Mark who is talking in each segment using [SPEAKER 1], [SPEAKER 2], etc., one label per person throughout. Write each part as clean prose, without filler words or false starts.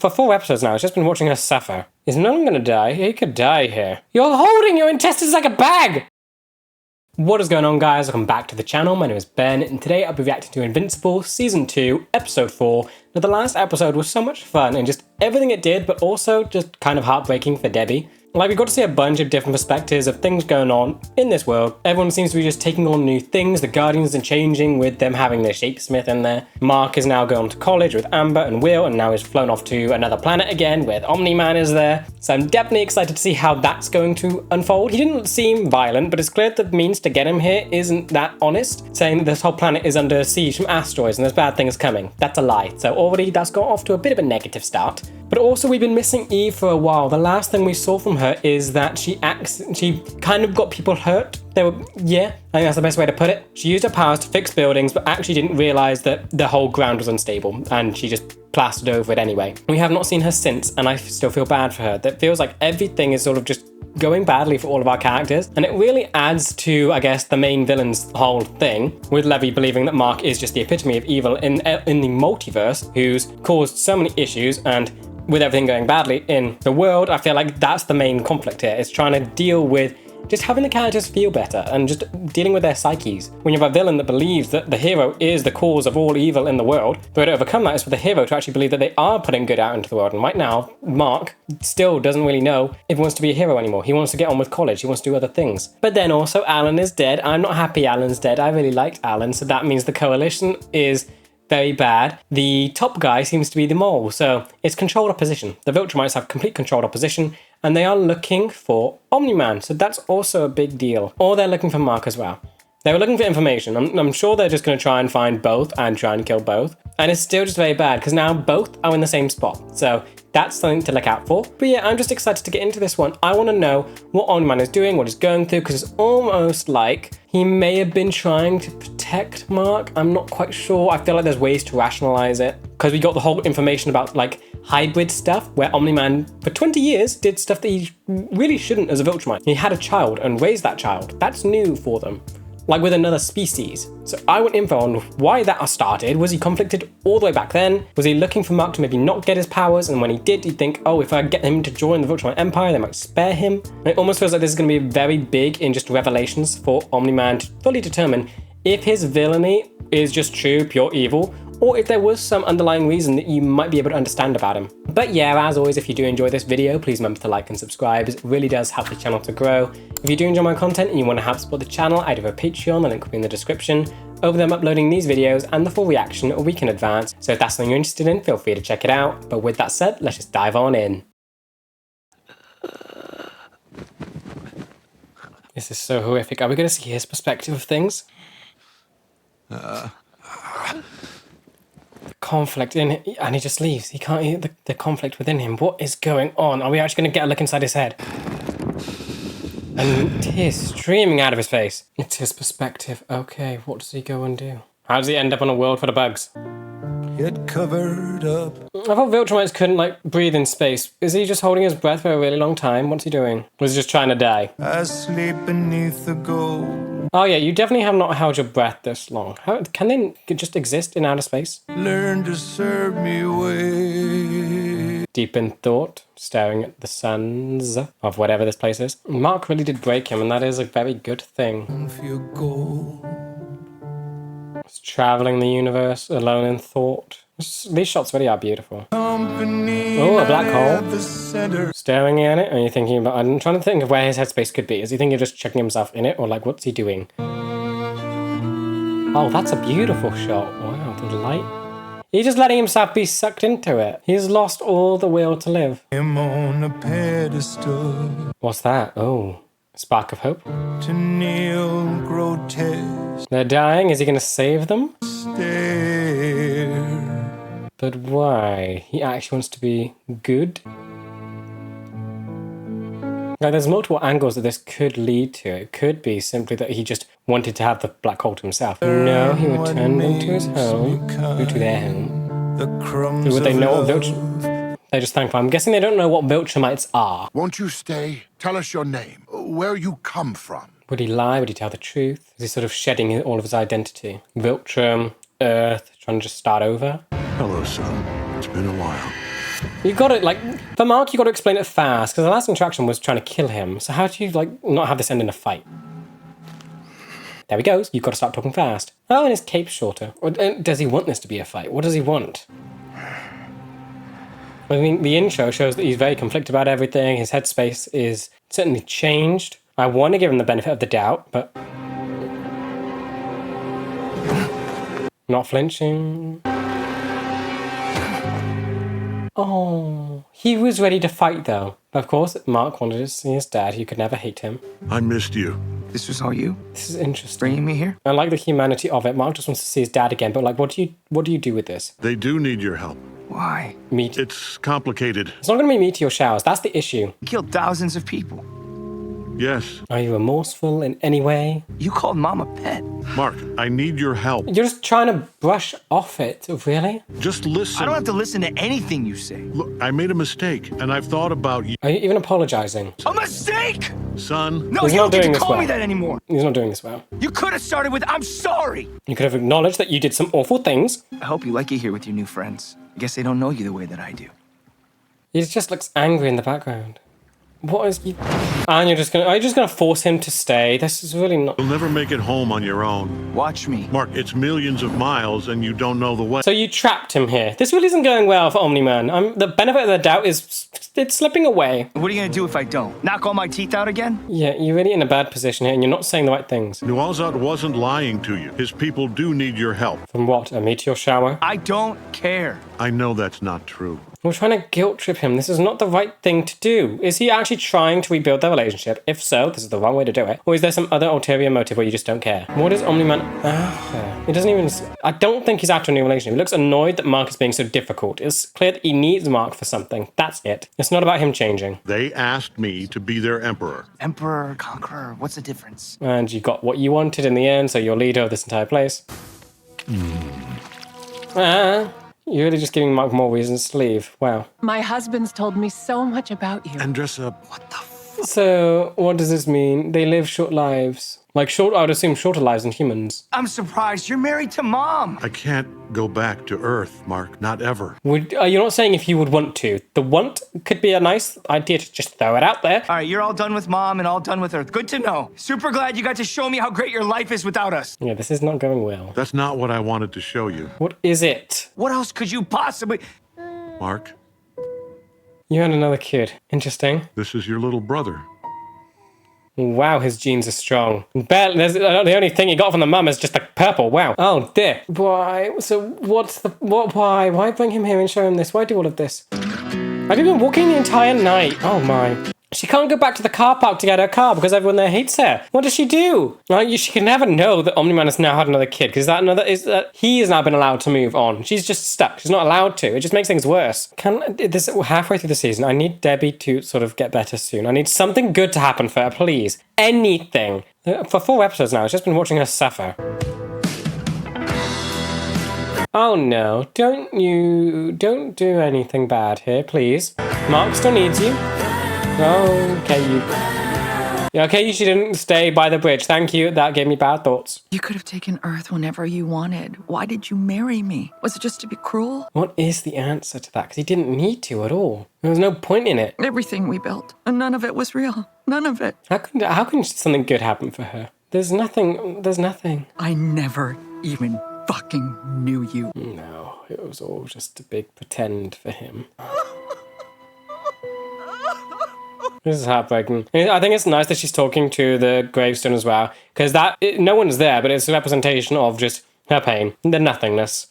[SPEAKER 1] For 4 episodes now, it's just been watching her suffer. Is Nolan gonna die? He could die here. You're holding your intestines like a bag! What is going on, guys? Welcome back to the channel. My name is Ben, and today I'll be reacting to Invincible Season 2, Episode 4. Now, the last episode was so much fun, and just everything it did, but also just kind of heartbreaking for Debbie. Like, we got to see a bunch of different perspectives of things going on in this world. Everyone seems to be just taking on new things. The Guardians are changing with them having their Shapesmith in there. Mark is now going to college with Amber and Will, and now he's flown off to another planet again where OMNI-MAN is there. So I'm definitely excited to see how that's going to unfold. He didn't seem violent, but it's clear that the means to get him here isn't that honest, saying that this whole planet is under siege from asteroids and there's bad things coming. That's a lie. So already that's got off to a bit of a negative start. But also, we've been missing Eve for a while. The last thing we saw from her is that she kind of got people hurt. I think that's the best way to put it. She used her powers to fix buildings, but actually didn't realize that the whole ground was unstable, and she just plastered over it anyway. We have not seen her since, and I still feel bad for her. That feels like everything is sort of just going badly for all of our characters, and it really adds to, I guess, the main villain's whole thing, with Levy believing that Mark is just the epitome of evil in the multiverse, who's caused so many issues, and with everything going badly in the world, I feel like that's the main conflict here. It's trying to deal with just having the characters feel better and just dealing with their psyches. When you have a villain that believes that the hero is the cause of all evil in the world, the way to overcome that is for the hero to actually believe that they are putting good out into the world. And right now, Mark still doesn't really know if he wants to be a hero anymore. He wants to get on with college. He wants to do other things. But then also, Alan is dead. I'm not happy Alan's dead. I really liked Alan, so that means the coalition is very bad. The top guy seems to be the mole, so it's controlled opposition. The Viltrumites have complete controlled opposition, and they are looking for OMNI-MAN, so that's also a big deal. Or they're looking for Mark as well. They were looking for information. I'm sure they're just going to try and find both and try and kill both. And it's still just very bad, because now both are in the same spot. So that's something to look out for. But yeah, I'm just excited to get into this one. I want to know what OMNI-MAN is doing, what he's going through, because it's almost like he may have been trying to protect Mark. I'm not quite sure. I feel like there's ways to rationalize it, because we got the whole information about like hybrid stuff, where OMNI-MAN for 20 years did stuff that he really shouldn't as a Viltrumite. He had a child and raised that child. That's new for them. Like with another species. So I want info on why that started. Was he conflicted all the way back then? Was he looking for Mark to maybe not get his powers? And when he did, he'd think, oh, if I get him to join the Viltrumite Empire, they might spare him. And it almost feels like this is going to be very big in just revelations for OMNI-MAN to fully determine if his villainy is just true, pure evil, or if there was some underlying reason that you might be able to understand about him. But yeah, as always, if you do enjoy this video, please remember to like and subscribe. It really does help the channel to grow. If you do enjoy my content and you want to help support the channel, I do have a Patreon, the link will be in the description. Over there, I'm uploading these videos and the full reaction a week in advance. So if that's something you're interested in, feel free to check it out. But with that said, let's just dive on in. This is so horrific. Are we going to see his perspective of things? Conflict in it, and he just leaves. He can't hear the conflict within him. What is going on? Are we actually going to get a look inside his head? And tears streaming out of his face. It's his perspective. Okay, what does he go and do? How does he end up on a world full of bugs? Get covered up. I thought Viltrumites couldn't, like, breathe in space. Is he just holding his breath for a really long time? What's he doing? Or is he just trying to die? I sleep beneath the gold. Oh yeah, you definitely have not held your breath this long. How can they just exist in outer space? Learn to serve me away. Deep in thought, staring at the suns of whatever this place is. Mark really did break him, and that is a very good thing. It's traveling the universe alone in thought. These shots really are beautiful. Oh, a black hole. Staring at it, and you're thinking about, I'm trying to think of where his headspace could be. Is he thinking of just checking himself in it, or like, what's he doing? Oh, that's a beautiful shot. Wow, the light. He's just letting himself be sucked into it. He's lost all the will to live. Him on a pedestal. What's that? Oh, a spark of hope. To kneel grotesque. They're dying. Is he going to save them? Stare. But why? He actually wants to be good? Like, there's multiple angles that this could lead to. It could be simply that he just wanted to have the black hole to himself. No, he returned them to his home. To their home. Would they know what They're just thankful. I'm guessing they don't know what Viltrumites are.
[SPEAKER 2] Won't you stay? Tell us your name. Where you come from.
[SPEAKER 1] Would he lie? Would he tell the truth? Is he sort of shedding all of his identity? Viltrum, Earth, trying to just start over?
[SPEAKER 2] Hello, son. It's been a while.
[SPEAKER 1] You got it, like, for Mark, you got to explain it fast, because the last interaction was trying to kill him. So how do you, like, not have this end in a fight? There he goes. You've got to start talking fast. Oh, and his cape's shorter. Or, does he want this to be a fight? What does he want? I mean, the intro shows that he's very conflicted about everything. His headspace is certainly changed. I want to give him the benefit of the doubt, but... not flinching. Oh, he was ready to fight, though. Of course, Mark wanted to see his dad. You could never hate him.
[SPEAKER 2] I missed you.
[SPEAKER 3] This was all you?
[SPEAKER 1] This is interesting.
[SPEAKER 3] Bringing me here?
[SPEAKER 1] I like the humanity of it. Mark just wants to see his dad again, but like, what do you do with this?
[SPEAKER 2] They do need your help.
[SPEAKER 3] Why?
[SPEAKER 1] Meet.
[SPEAKER 2] It's complicated.
[SPEAKER 1] It's not going to be meteor showers. That's the issue.
[SPEAKER 3] You killed thousands of people.
[SPEAKER 2] Yes.
[SPEAKER 1] Are you remorseful in any way?
[SPEAKER 3] You called Mom a pet.
[SPEAKER 2] Mark, I need your help.
[SPEAKER 1] You're just trying to brush off it, really?
[SPEAKER 2] Just listen.
[SPEAKER 3] I don't have to listen to anything you say.
[SPEAKER 2] Look, I made a mistake, and I've thought about you.
[SPEAKER 1] Are you even apologizing?
[SPEAKER 3] A mistake!
[SPEAKER 2] Son.
[SPEAKER 3] No,
[SPEAKER 1] He's
[SPEAKER 3] you
[SPEAKER 1] not
[SPEAKER 3] don't get
[SPEAKER 1] doing
[SPEAKER 3] to
[SPEAKER 1] this
[SPEAKER 3] call me
[SPEAKER 1] well.
[SPEAKER 3] that anymore.
[SPEAKER 1] He's not doing this well.
[SPEAKER 3] You could have started with, I'm sorry.
[SPEAKER 1] You could have acknowledged that you did some awful things.
[SPEAKER 3] I hope you like it here with your new friends. I guess they don't know you the way that I do.
[SPEAKER 1] He just looks angry in the background. What is you? And are you just gonna force him to stay? This is really not.
[SPEAKER 2] You'll never make it home on your own.
[SPEAKER 3] Watch me.
[SPEAKER 2] Mark, it's millions of miles, and you don't know the way.
[SPEAKER 1] So you trapped him here. This really isn't going well for OMNI-MAN. The benefit of the doubt is it's slipping away.
[SPEAKER 3] What are you gonna do if I don't? Knock all my teeth out again?
[SPEAKER 1] Yeah, you're really in a bad position here, and you're not saying the right things.
[SPEAKER 2] Nualzad wasn't lying to you. His people do need your help.
[SPEAKER 1] From what? A meteor shower?
[SPEAKER 3] I don't care.
[SPEAKER 2] I know that's not true.
[SPEAKER 1] We're trying to guilt trip him. This is not the right thing to do. Is he actually trying to rebuild their relationship? If so, this is the wrong way to do it. Or is there some other ulterior motive where you just don't care? What is OMNI-MAN after? He doesn't even... I don't think he's after a new relationship. He looks annoyed that Mark is being so difficult. It's clear that he needs Mark for something. That's it. It's not about him changing.
[SPEAKER 2] They asked me to be their emperor.
[SPEAKER 3] Emperor, conqueror, what's the difference?
[SPEAKER 1] And you got what you wanted in the end, so you're leader of this entire place. You're really just giving Mark more reasons to leave. Wow.
[SPEAKER 4] My husband's told me so much about you.
[SPEAKER 2] Andressa,
[SPEAKER 3] What the
[SPEAKER 1] So, what does this mean? They live short lives. Like, I would assume shorter lives than humans.
[SPEAKER 3] I'm surprised. You're married to Mom.
[SPEAKER 2] I can't go back to Earth, Mark. Not ever.
[SPEAKER 1] You're not saying if you would want to. The want could be a nice idea to just throw it out there.
[SPEAKER 3] All right, you're all done with Mom and all done with Earth. Good to know. Super glad you got to show me how great your life is without us.
[SPEAKER 1] Yeah, this is not going well.
[SPEAKER 2] That's not what I wanted to show you.
[SPEAKER 1] What is it?
[SPEAKER 3] What else could you possibly...
[SPEAKER 2] Mark,
[SPEAKER 1] You had another kid. Interesting.
[SPEAKER 2] this is your little brother.
[SPEAKER 1] Wow, his genes are strong. The only thing he got from the mum is just the purple. Wow. Oh dear. Why? So why? Why bring him here and show him this? Why do all of this? I've been walking the entire night. Oh my. She can't go back to the car park to get her car because everyone there hates her. What does she do? She can never know that OMNI-MAN has now had another kid because he has now been allowed to move on. She's just stuck. She's not allowed to. It just makes things worse. Halfway through the season, I need Debbie to sort of get better soon. I need something good to happen for her, please. Anything. For 4 episodes now, I've just been watching her suffer. Oh no, don't do anything bad here, please. Mark still needs you. Okay, she didn't stay by the bridge. Thank you, that gave me bad thoughts.
[SPEAKER 4] You could have taken Earth whenever you wanted. Why did you marry me? Was it just to be cruel?
[SPEAKER 1] What is the answer to that? Because he didn't need to at all. There was no point in it.
[SPEAKER 4] Everything we built, and none of it was real. None of it.
[SPEAKER 1] How can something good happen for her? There's nothing.
[SPEAKER 4] I never even fucking knew you.
[SPEAKER 1] No, it was all just a big pretend for him. This is heartbreaking. I think it's nice that she's talking to the gravestone as well, because no one's there, but it's a representation of just her pain, the nothingness.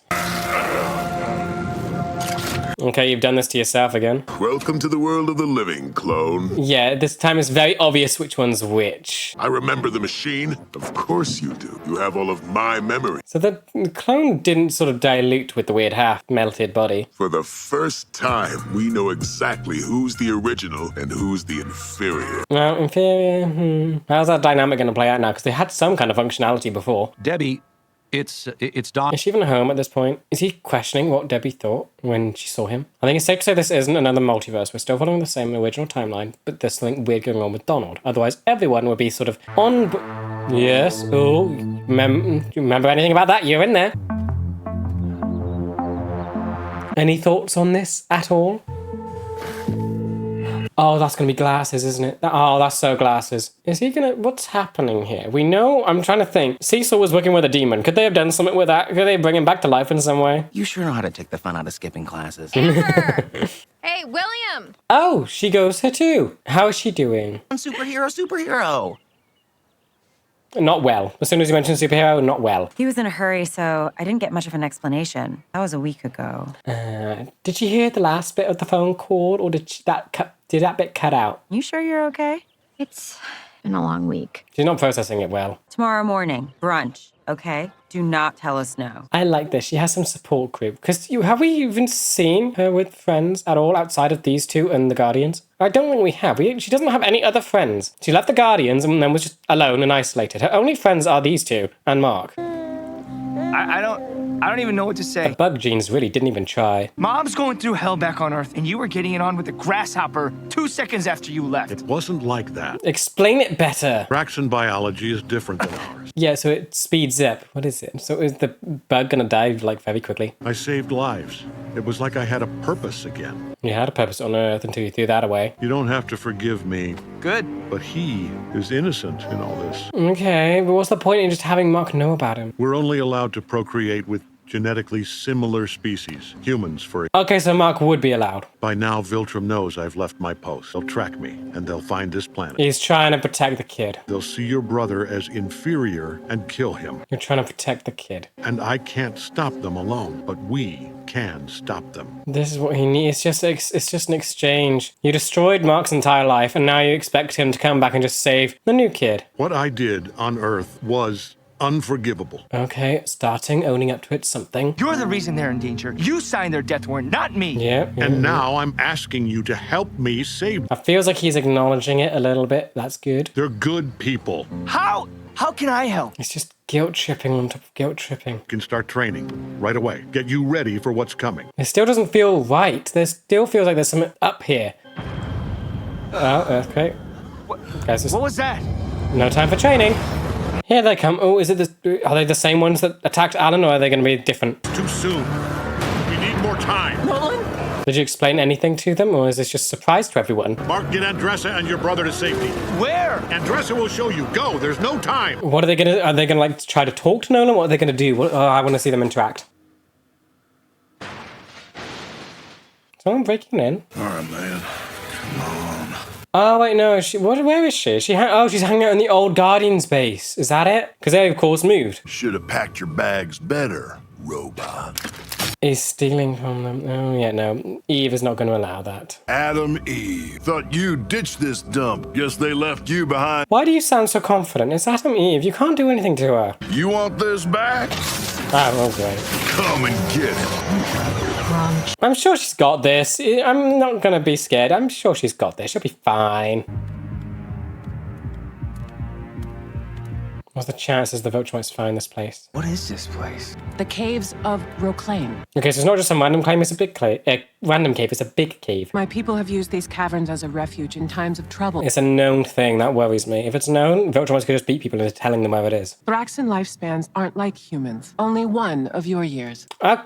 [SPEAKER 1] Okay, you've done this to yourself again.
[SPEAKER 5] Welcome to the world of the living, clone.
[SPEAKER 1] Yeah, this time it's very obvious which one's which.
[SPEAKER 5] I remember the machine. Of course you do. You have all of my memory.
[SPEAKER 1] So the clone didn't sort of dilute with the weird half-melted body.
[SPEAKER 5] For the first time, we know exactly who's the original and who's the inferior.
[SPEAKER 1] Well, inferior, How's that dynamic going to play out now? Because they had some kind of functionality before.
[SPEAKER 6] Debbie, it's Don.
[SPEAKER 1] Is she even home at this point? Is he questioning what Debbie thought when she saw him? I think it's safe to say this isn't another multiverse. We're still following the same original timeline, but there's something weird going on with Donald. Otherwise, everyone would be sort of on... Yes, oh, remember anything about that? You're in there. Any thoughts on this at all? Oh, that's gonna be glasses, isn't it? Oh, that's so glasses. Is he gonna... What's happening here? We know... I'm trying to think. Cecil was working with a demon. Could they have done something with that? Could they bring him back to life in some way?
[SPEAKER 7] You sure know how to take the fun out of skipping classes.
[SPEAKER 8] Amber! Hey, William!
[SPEAKER 1] Oh, she goes here too. How is she doing?
[SPEAKER 7] Superhero.
[SPEAKER 1] Not well. As soon as you mentioned superhero, not well.
[SPEAKER 9] He was in a hurry, so I didn't get much of an explanation. That was a week ago.
[SPEAKER 1] Did you hear the last bit of the phone call, or did that bit cut out?
[SPEAKER 9] You sure you're okay?
[SPEAKER 8] It's been a long week.
[SPEAKER 1] She's not processing it well.
[SPEAKER 9] Tomorrow morning, brunch, okay? Do not tell us no.
[SPEAKER 1] I like this. She has some support group. Because have we even seen her with friends at all outside of these two and the Guardians? I don't think we have. She doesn't have any other friends. She left the Guardians and then was just alone and isolated. Her only friends are these two and Mark.
[SPEAKER 3] I don't even know what to say.
[SPEAKER 1] The bug genes really didn't even try.
[SPEAKER 3] Mom's going through hell back on Earth, and you were getting it on with the grasshopper 2 seconds after you left.
[SPEAKER 10] It wasn't like that.
[SPEAKER 1] Explain it better.
[SPEAKER 10] Thraxan biology is different than ours.
[SPEAKER 1] Yeah, so it speeds up. What is it? So is the bug gonna die like very quickly?
[SPEAKER 10] I saved lives. It was like I had a purpose again.
[SPEAKER 1] You had a purpose on Earth until you threw that away.
[SPEAKER 10] You don't have to forgive me,
[SPEAKER 3] Good.
[SPEAKER 10] but he is innocent in all this.
[SPEAKER 1] Okay, but what's the point in just having Mark know about him?
[SPEAKER 10] We're only allowed to procreate with genetically similar species, humans for...
[SPEAKER 1] Okay, so Mark would be allowed.
[SPEAKER 10] By now, Viltrum knows I've left my post. They'll track me, and they'll find this planet.
[SPEAKER 1] He's trying to protect the kid.
[SPEAKER 10] They'll see your brother as inferior and kill him.
[SPEAKER 1] You're trying to protect the kid.
[SPEAKER 10] And I can't stop them alone, but we can stop them.
[SPEAKER 1] This is what he needs. It's just an exchange. You destroyed Mark's entire life, and now you expect him to come back and just save the new kid.
[SPEAKER 10] What I did on Earth was unforgivable.
[SPEAKER 1] Okay, starting owning up to it something.
[SPEAKER 3] You're the reason they're in danger. You signed their death warrant, not me.
[SPEAKER 1] Yeah.
[SPEAKER 10] And now I'm asking you to help me save them.
[SPEAKER 1] It feels like he's acknowledging it a little bit. That's good.
[SPEAKER 10] They're good people.
[SPEAKER 3] How can I help?
[SPEAKER 1] It's just guilt tripping on top of guilt tripping.
[SPEAKER 10] You can start training right away. Get you ready for what's coming.
[SPEAKER 1] It still doesn't feel right. There still feels like there's something up here. Oh, earthquake. Guys,
[SPEAKER 3] What was that?
[SPEAKER 1] no time for training. Here they come. Oh, are they the same ones that attacked Alan, or are they going to be different?
[SPEAKER 10] Too soon. We need more time.
[SPEAKER 3] Nolan?
[SPEAKER 1] Did you explain anything to them, or is this just a surprise to everyone?
[SPEAKER 10] Mark, get Andressa and your brother to safety.
[SPEAKER 3] Where?
[SPEAKER 10] Andressa will show you. Go. There's no time.
[SPEAKER 1] What are they going to... Are they going to, like, try to talk to Nolan? What are they going to do? I want to see them interact. Someone breaking in?
[SPEAKER 2] All right, man. Come on.
[SPEAKER 1] Oh, wait, no. Where is she? She's hanging out in the old Guardian's base. Is that it? Because they, of course, moved.
[SPEAKER 2] Should have packed your bags better, robot.
[SPEAKER 1] He's stealing from them. Oh, yeah, no. Eve is not going to allow that.
[SPEAKER 2] Adam, Eve. Thought you ditched this dump. Guess they left you behind.
[SPEAKER 1] Why do you sound so confident? It's Adam Eve. You can't do anything to her.
[SPEAKER 2] You want this back?
[SPEAKER 1] Oh, great.
[SPEAKER 2] Come and get it.
[SPEAKER 1] I'm sure she's got this. I'm not going to be scared. I'm sure she's got this. She'll be fine. What's the chances the Viltrumites find this place?
[SPEAKER 3] What is this place?
[SPEAKER 11] The caves of Roclane.
[SPEAKER 1] Okay, so it's not just some random cave, it's a big cave. Random cave, it's a big cave.
[SPEAKER 11] My people have used these caverns as a refuge in times of trouble.
[SPEAKER 1] It's a known thing, that worries me. If it's known, Viltrumites could just beat people into telling them where it is.
[SPEAKER 11] Thraxan lifespans aren't like humans. Only one of your years.
[SPEAKER 1] How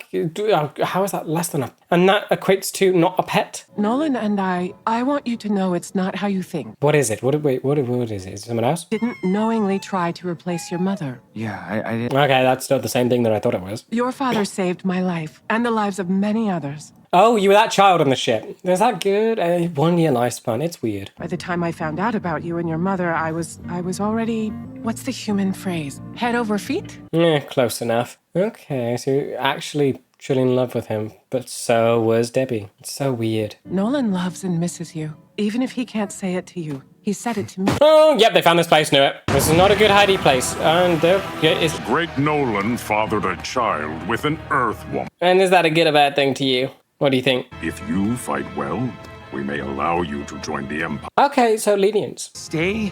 [SPEAKER 1] is that less than a... And that equates to not a pet?
[SPEAKER 11] Nolan and I want you to know it's not how you think.
[SPEAKER 1] What is it? What is it? Is it someone else?
[SPEAKER 11] Didn't knowingly try to replace your mother.
[SPEAKER 3] Yeah, I didn't.
[SPEAKER 1] Okay, that's still the same thing that I thought it was.
[SPEAKER 11] Your father saved my life and the lives of many others.
[SPEAKER 1] Oh, you were that child on the ship. Is that good? 1 year lifespan. It's weird.
[SPEAKER 11] By the time I found out about you and your mother, I was already, what's the human phrase? Head over feet?
[SPEAKER 1] Yeah, close enough. Okay, so you're actually truly in love with him, but so was Debbie. It's so weird.
[SPEAKER 11] Nolan loves and misses you, even if he can't say it to you. He said it to me.
[SPEAKER 1] Oh, yep, they found this place, knew it. This is not a good hidey place. And there is...
[SPEAKER 5] Great Nolan fathered a child with an Earth woman.
[SPEAKER 1] And is that a good or bad thing to you? What do you think?
[SPEAKER 5] If you fight well, we may allow you to join the Empire.
[SPEAKER 1] Okay, so lenience.
[SPEAKER 3] Stay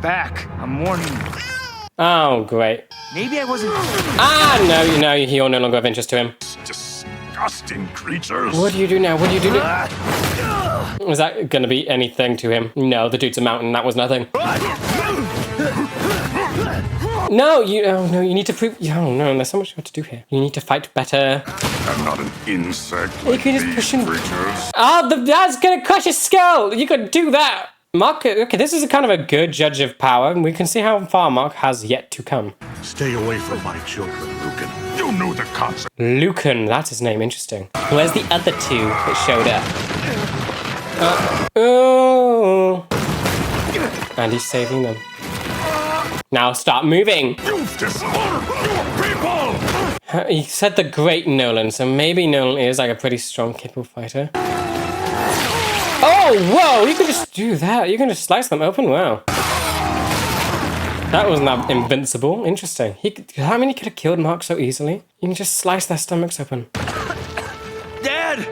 [SPEAKER 3] back. I'm warning you.
[SPEAKER 1] Oh, great.
[SPEAKER 3] Maybe I wasn't.
[SPEAKER 1] No, you're no longer of interest to him.
[SPEAKER 5] Disgusting creatures.
[SPEAKER 1] What do you do now? What do you do now? Is that going to be anything to him? No, the dude's a mountain. That was nothing. No, you need to prove. Oh no, there's so much you have to do here. You need to fight better.
[SPEAKER 2] I'm not an insect.
[SPEAKER 1] You could just push him. Oh, that's gonna crush his skull. You could do that. Mark, okay, this is a kind of a good judge of power, and we can see how far Mark has yet to come.
[SPEAKER 10] Stay away from my children, Lucan.
[SPEAKER 2] You knew the consequence.
[SPEAKER 1] Lucan, that's his name, interesting. Where's the other two that showed up? Oh. And he's saving them. Now start moving.
[SPEAKER 2] You've dishonored your people!
[SPEAKER 1] He said the great Nolan, so maybe Nolan is like a pretty strong, capable fighter. Oh, whoa, you can just do that. You can just slice them open, wow. That wasn't that invincible. Interesting. How many could have killed Mark so easily? You can just slice their stomachs open.
[SPEAKER 3] Dad!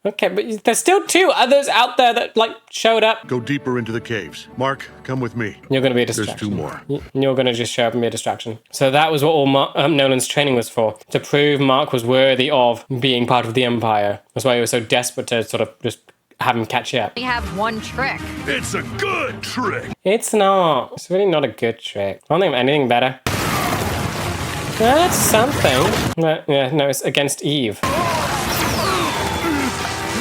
[SPEAKER 1] Okay, but there's still two others out there that, like, showed up.
[SPEAKER 10] Go deeper into the caves. Mark, come with me.
[SPEAKER 1] You're going to be a distraction.
[SPEAKER 10] There's 2 more.
[SPEAKER 1] You're going to just show up and be a distraction. So that was what all Nolan's training was for. To prove Mark was worthy of being part of the Empire. That's why he was so desperate to sort of just have him catch up.
[SPEAKER 8] We have one trick.
[SPEAKER 2] It's a good trick.
[SPEAKER 1] It's not. It's really not a good trick. I don't think of anything better. That's something. No, it's against Eve.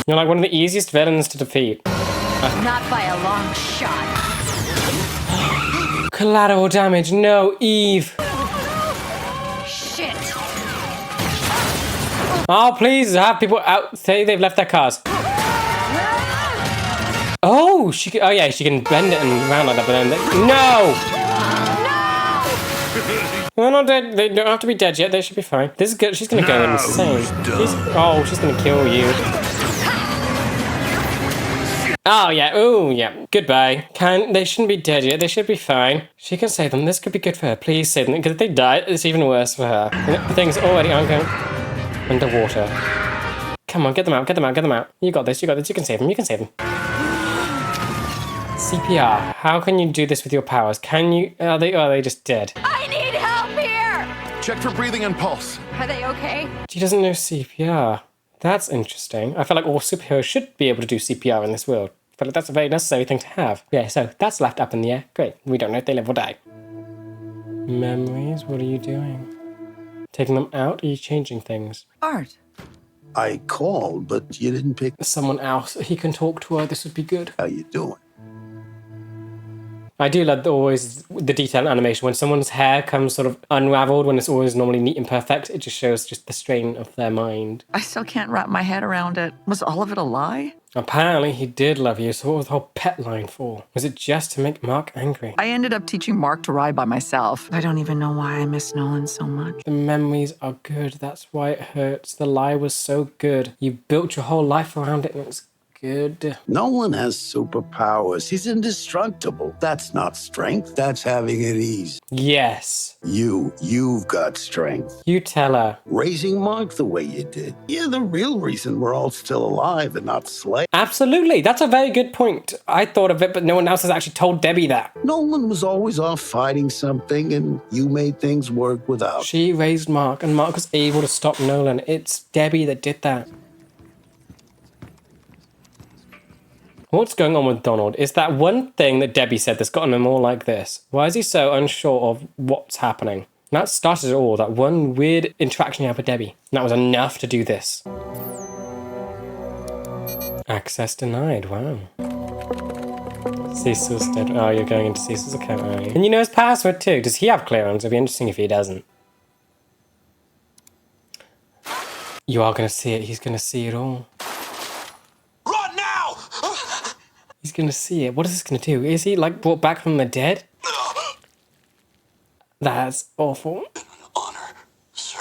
[SPEAKER 1] You're like one of the easiest villains to defeat.
[SPEAKER 8] Not by a long shot.
[SPEAKER 1] Collateral damage. No, Eve.
[SPEAKER 8] Shit.
[SPEAKER 1] Oh, please have people out. Say they've left their cars. Oh, she can. Oh yeah, she can bend it and round like that. But then no. They're not dead. They don't have to be dead yet. They should be fine. This is good. She's gonna go insane. She's gonna kill you. Oh yeah. Oh yeah. Goodbye. They shouldn't be dead yet. They should be fine. She can save them. This could be good for her. Please save them. Because if they die, it's even worse for her. The thing's already going underwater. Come on, get them out. Get them out. Get them out. You got this. You got this. You can save them. You can save them. CPR. How can you do this with your powers? Can you? Are they just dead?
[SPEAKER 8] I need help here.
[SPEAKER 7] Check for breathing and pulse.
[SPEAKER 8] Are they okay?
[SPEAKER 1] She doesn't know CPR. That's interesting. I feel like all superheroes should be able to do CPR in this world. I feel like that's a very necessary thing to have. Yeah, so that's left up in the air. Great. We don't know if they live or die. Memories? What are you doing? Taking them out? Are you changing things?
[SPEAKER 4] Art.
[SPEAKER 12] I called, but you didn't pick.
[SPEAKER 1] Someone else. He can talk to her. This would be good.
[SPEAKER 12] How you doing?
[SPEAKER 1] I do love always the detailed animation. When someone's hair comes sort of unraveled, when it's always normally neat and perfect, it just shows just the strain of their mind.
[SPEAKER 4] I still can't wrap my head around it. Was all of it a lie?
[SPEAKER 1] Apparently he did love you, so what was the whole pet line for? Was it just to make Mark angry?
[SPEAKER 4] I ended up teaching Mark to ride by myself. I don't even know why I miss Nolan so much.
[SPEAKER 1] The memories are good, that's why it hurts. The lie was so good. You built your whole life around it and it's good.
[SPEAKER 12] Nolan has superpowers. He's indestructible. That's not strength. That's having it easy.
[SPEAKER 1] Yes.
[SPEAKER 12] You've got strength.
[SPEAKER 1] You tell her.
[SPEAKER 12] Raising Mark the way you did. You're the real reason we're all still alive and not slaves.
[SPEAKER 1] Absolutely. That's a very good point. I thought of it, but no one else has actually told Debbie that.
[SPEAKER 12] Nolan was always off fighting something, and you made things work without.
[SPEAKER 1] She raised Mark, and Mark was able to stop Nolan. It's Debbie that did that. What's going on with Donald? Is that one thing that Debbie said that's gotten him all like this? Why is he so unsure of what's happening? That started it all, that one weird interaction he had with Debbie. And that was enough to do this. Access denied, wow. Cecil's dead. Oh, you're going into Cecil's account, are you? And you know his password too. Does he have clearance? It'd be interesting if he doesn't. You are going to see it. He's going to see it all. He's gonna see it. What is this gonna do? Is he like brought back from the dead? That's awful.
[SPEAKER 12] Honor, sir.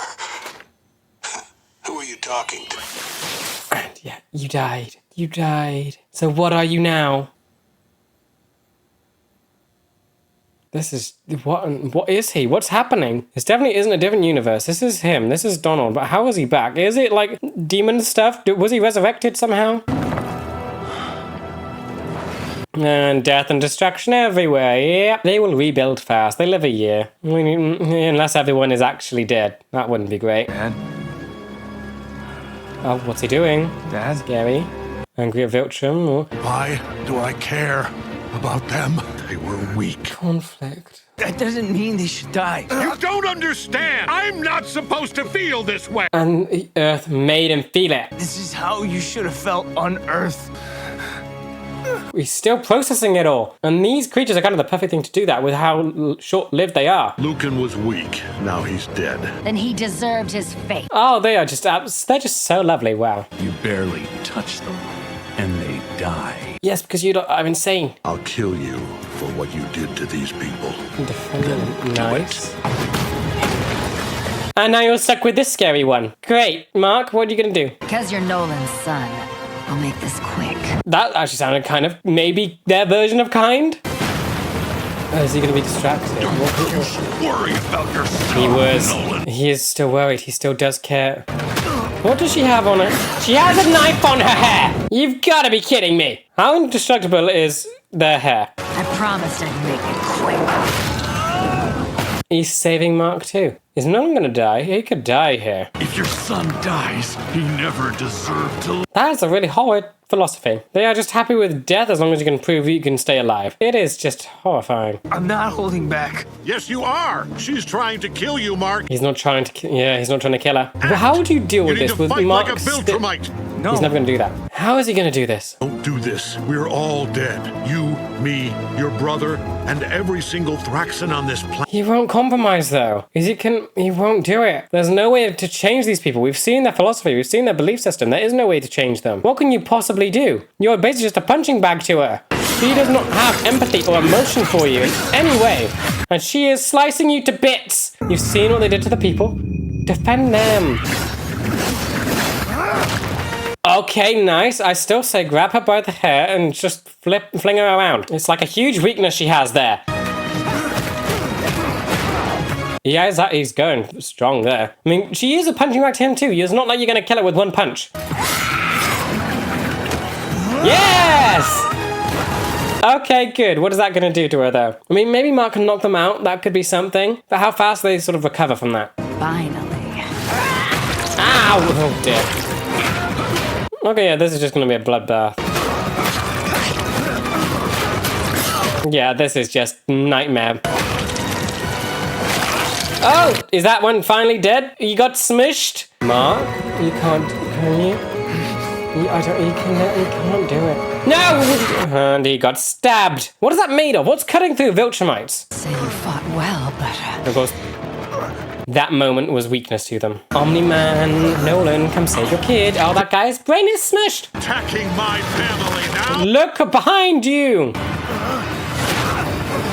[SPEAKER 12] Who are you talking to?
[SPEAKER 1] And yeah, you died. You died. So what are you now? This is what is he? What's happening? This definitely isn't a different universe. This is him. This is Donald. But how is he back? Is it like demon stuff? Was he resurrected somehow? And death and destruction everywhere. Yep, they will rebuild fast. They live a year. Unless everyone is actually dead. That wouldn't be great.
[SPEAKER 3] Dad?
[SPEAKER 1] Oh, what's he doing?
[SPEAKER 3] Dad?
[SPEAKER 1] Scary. Angry at Viltrum.
[SPEAKER 10] Why do I care? about them. They were weak.
[SPEAKER 1] Conflict.
[SPEAKER 3] That doesn't mean they should die.
[SPEAKER 10] You don't understand! I'm not supposed to feel this way!
[SPEAKER 1] And the Earth made him feel it.
[SPEAKER 3] This is how you should have felt on Earth.
[SPEAKER 1] He's still processing it all. And these creatures are kind of the perfect thing to do that with how short-lived they are.
[SPEAKER 10] Lucan was weak. Now he's dead.
[SPEAKER 8] Then he deserved his fate.
[SPEAKER 1] Oh, they are just, they're just so lovely. Wow.
[SPEAKER 6] You barely touch them, and they die.
[SPEAKER 1] Yes, because you are insane.
[SPEAKER 10] I'll kill you for what you did to these people.
[SPEAKER 1] Defendant, nice. And now you're stuck with this scary one. Great. Mark, what are you going to do?
[SPEAKER 8] Because you're Nolan's son, I'll make this quick.
[SPEAKER 1] That actually sounded kind of maybe their version of kind. Oh, is he going to be distracted?
[SPEAKER 10] Worry about yourself,
[SPEAKER 1] He was.
[SPEAKER 10] Nolan.
[SPEAKER 1] He is still worried. He still does care. What does she have on her? She has a knife on her hair! You've got to be kidding me! How indestructible is their hair?
[SPEAKER 8] I promised I'd make it quick.
[SPEAKER 1] He's saving Mark too. Is Nolan gonna die? He could die here.
[SPEAKER 10] If your son dies, he never deserved to.
[SPEAKER 1] That is a really horrid philosophy. They are just happy with death as long as you can prove you can stay alive. It is just horrifying.
[SPEAKER 3] I'm not holding back.
[SPEAKER 10] Yes, you are. She's trying to kill you, Mark.
[SPEAKER 1] He's not trying to. Yeah, he's not trying to kill her. But how would you deal with
[SPEAKER 10] You need
[SPEAKER 1] this
[SPEAKER 10] to
[SPEAKER 1] with
[SPEAKER 10] fight
[SPEAKER 1] Mark?
[SPEAKER 10] like a Viltrumite.
[SPEAKER 3] No.
[SPEAKER 1] He's never gonna do that. How is he gonna do this?
[SPEAKER 10] Don't do this. We're all dead. You, me, your brother, and every single Thraxan on this planet.
[SPEAKER 1] He won't compromise though. He won't do it. There's no way to change these people. We've seen their philosophy. We've seen their belief system. There is no way to change them. What can you possibly do? You're basically just a punching bag to her. She does not have empathy or emotion for you in any way. And she is slicing you to bits. You've seen what they did to the people. Defend them. Okay, nice. I still say grab her by the hair and just fling her around. It's like a huge weakness she has there. Yeah, he's going strong there. I mean, she is a punching bag to him too. It's not like you're going to kill her with one punch. Yes! Okay, good. What is that going to do to her though? I mean, maybe Mark can knock them out. That could be something. But how fast do they sort of recover from that?
[SPEAKER 8] Finally.
[SPEAKER 1] Ow! Oh dear. Okay, yeah, this is just going to be a bloodbath. Yeah, this is just nightmare. Oh, is that one finally dead? You got smushed? Mark, you can't, can you? You can't do it. No! And he got stabbed. What is that made of? What's cutting through Viltrumites?
[SPEAKER 8] Say you fought well, but...
[SPEAKER 1] Of course, that moment was weakness to them. OMNI-MAN, Nolan, come save your kid. Oh, that guy's brain is smushed.
[SPEAKER 10] Attacking my family now.
[SPEAKER 1] Look behind you.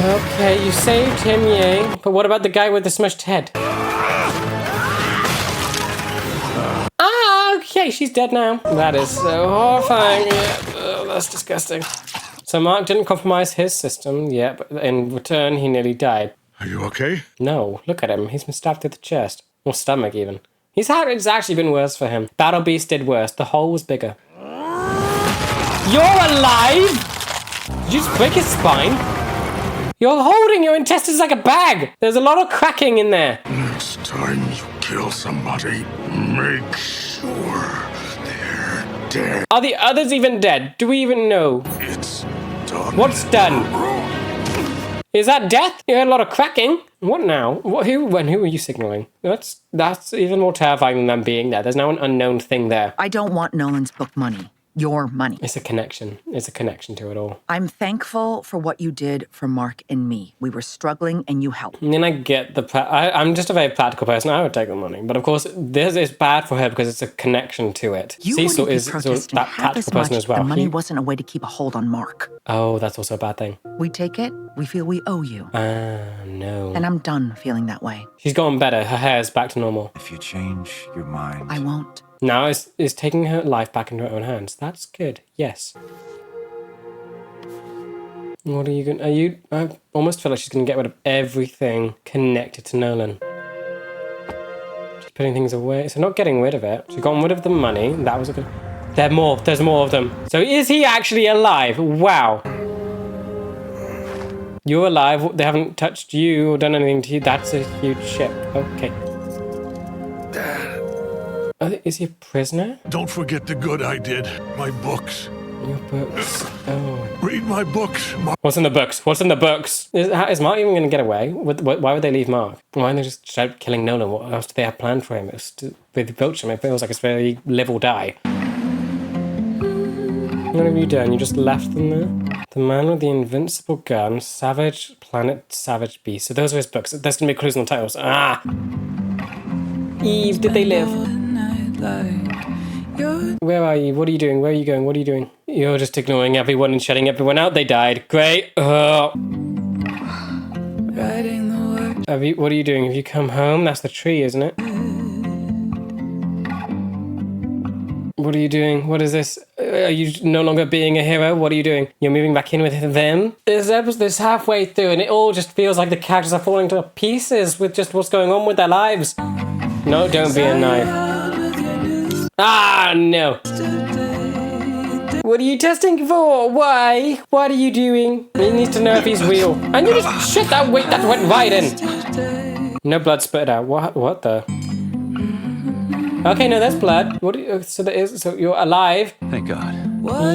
[SPEAKER 1] Okay, you saved him, yay. But what about the guy with the smushed head? Ah, okay, she's dead now. That is so horrifying. Yeah, oh, that's disgusting. So Mark didn't compromise his system, yeah, but in return, he nearly died.
[SPEAKER 10] Are you okay?
[SPEAKER 1] No, look at him. He's been stabbed through the chest. Or stomach, even. It's actually been worse for him. Battle Beast did worse. The hole was bigger. You're alive? Did you just break his spine? You're holding your intestines like a bag. There's a lot of cracking in there.
[SPEAKER 10] Next time you kill somebody, make sure they're dead.
[SPEAKER 1] Are the others even dead? Do we even know?
[SPEAKER 10] It's done.
[SPEAKER 1] What's done? Is that death? You heard a lot of cracking. What now? Who are you signaling? That's even more terrifying than them being there. There's now an unknown thing there.
[SPEAKER 4] I don't want Nolan's book money. Your money.
[SPEAKER 1] It's a connection. It's a connection to it all.
[SPEAKER 4] I'm thankful for what you did for Mark and me. We were struggling and you helped.
[SPEAKER 1] And then I get I'm just a very practical person. I would take the money. But of course, this is bad for her because it's a connection to it.
[SPEAKER 4] You
[SPEAKER 1] Cecil
[SPEAKER 4] wouldn't
[SPEAKER 1] is
[SPEAKER 4] be
[SPEAKER 1] sort of
[SPEAKER 4] protesting
[SPEAKER 1] that
[SPEAKER 4] half
[SPEAKER 1] practical
[SPEAKER 4] as
[SPEAKER 1] person
[SPEAKER 4] much
[SPEAKER 1] as well.
[SPEAKER 4] if the money wasn't a way to keep a hold on Mark.
[SPEAKER 1] Oh, that's also a bad thing.
[SPEAKER 4] We take it, we feel we owe you.
[SPEAKER 1] No.
[SPEAKER 4] And I'm done feeling that way.
[SPEAKER 1] She's gotten better. Her hair is back to normal.
[SPEAKER 6] If you change your mind...
[SPEAKER 4] I won't.
[SPEAKER 1] Now is taking her life back into her own hands. That's good. Yes. What are you going to... I almost feel like she's going to get rid of everything connected to Nolan. She's putting things away. So not getting rid of it. She's gotten rid of the money. That was a good... There's more of them. So is he actually alive? Wow. You're alive. They haven't touched you or done anything to you. That's a huge ship. Okay. Is he a prisoner?
[SPEAKER 10] Don't forget the good I did. My books.
[SPEAKER 1] Your books.
[SPEAKER 10] Read my books, Mark.
[SPEAKER 1] What's in the books? What's in the books? Is Mark even going to get away? Why would they leave Mark? Why aren't they just out killing Nolan? What else do they have planned for him? With Viltrum, it feels like it's very live or die. What have you done? You just left them there? The man with the invincible gun, savage planet, savage beast. So those are his books. There's going to be clues on the titles. Ah! Eve, did they live? Where are you? What are you doing? Where are you going? What are you doing? You're just ignoring everyone and shutting everyone out. They died. Great. What are you doing? Have you come home? That's the tree, isn't it? What are you doing? What is this? Are you no longer being a hero? What are you doing? You're moving back in with them? This halfway through and it all just feels like the characters are falling to pieces with just what's going on with their lives. No, don't be a knife. Ah, no. What are you testing for? Why? What are you doing? He needs to know if he's real. And you just shit that weight that went right in. No blood spurted out. What the? Okay, no, there's blood. So there is. So you're alive.
[SPEAKER 6] Thank God.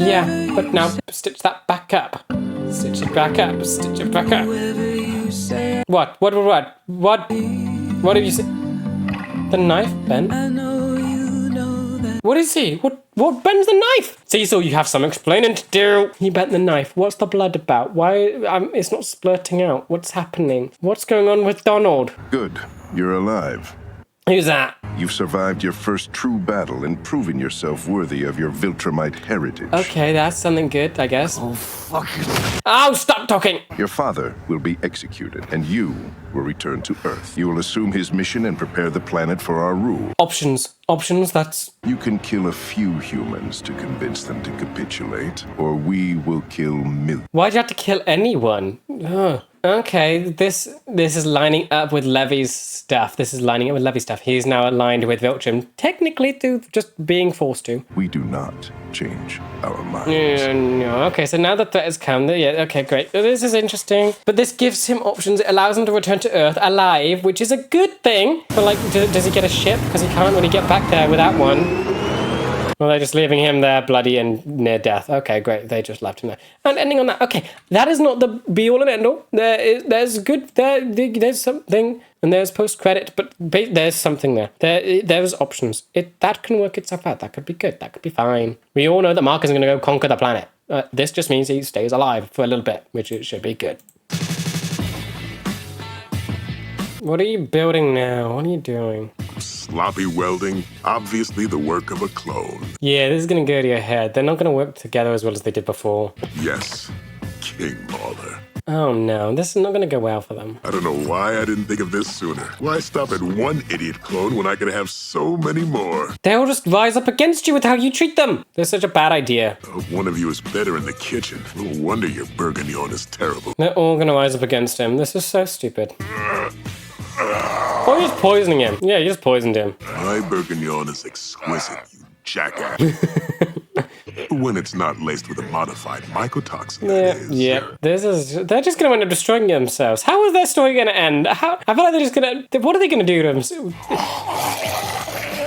[SPEAKER 1] Yeah, but now stitch that back up. Stitch it back up. Stitch it back up. What? What have you said? The knife, Ben? What is he? What bends the knife? See, so you have some explaining to do. He bent the knife. What's the blood about? Why? It's not splurting out. What's happening? What's going on with Donald?
[SPEAKER 2] Good. You're alive.
[SPEAKER 1] Who's that?
[SPEAKER 2] You've survived your first true battle and proven yourself worthy of your Viltrumite heritage.
[SPEAKER 1] Okay, that's something good, I guess.
[SPEAKER 2] Oh, fuck.
[SPEAKER 1] Oh, stop talking!
[SPEAKER 2] Your father will be executed, and you will return to Earth. You will assume his mission and prepare the planet for our rule.
[SPEAKER 1] Options. Options, that's...
[SPEAKER 2] You can kill a few humans to convince them to capitulate, or we will kill millions.
[SPEAKER 1] Why'd you have to kill anyone? Ugh. Okay, this is lining up with Levy's stuff. He's now aligned with Viltrum, technically through just being forced to.
[SPEAKER 2] We do not change our minds.
[SPEAKER 1] No. Okay, so now the threat has come. Yeah, okay, great. This is interesting. But this gives him options. It allows him to return to Earth alive, which is a good thing. But, like, does he get a ship? Because he can't really get back there without one. Well, they're just leaving him there bloody and near death. Okay, great. They just left him there. And ending on that. Okay, that is not the be-all and end-all. There's something, and there's post-credit, but there's something there. There's options. That can work itself out. That could be good. That could be fine. We all know that Mark isn't going to go conquer the planet. This just means he stays alive for a little bit, which it should be good. What are you building now? What are you doing?
[SPEAKER 5] Sloppy welding, obviously the work of a clone.
[SPEAKER 1] Yeah, this is gonna go to your head. They're not gonna work together as well as they did before.
[SPEAKER 5] Yes, King Mauler.
[SPEAKER 1] Oh no, this is not gonna go well for them.
[SPEAKER 5] I don't know why I didn't think of this sooner. Why stop at one idiot clone when I could have so many more?
[SPEAKER 1] They'll just rise up against you with how you treat them. They're such a bad idea.
[SPEAKER 5] I hope one of you is better in the kitchen. No wonder your Burgundion is terrible.
[SPEAKER 1] They're all gonna rise up against him. This is so stupid. Or you're just poisoning him. Yeah, you just poisoned him.
[SPEAKER 5] My Burgundion is exquisite, you jackass. When it's not laced with a modified mycotoxin.
[SPEAKER 1] They're just gonna end up destroying themselves. How is their story gonna end? I feel like they're just gonna... What are they gonna do to them?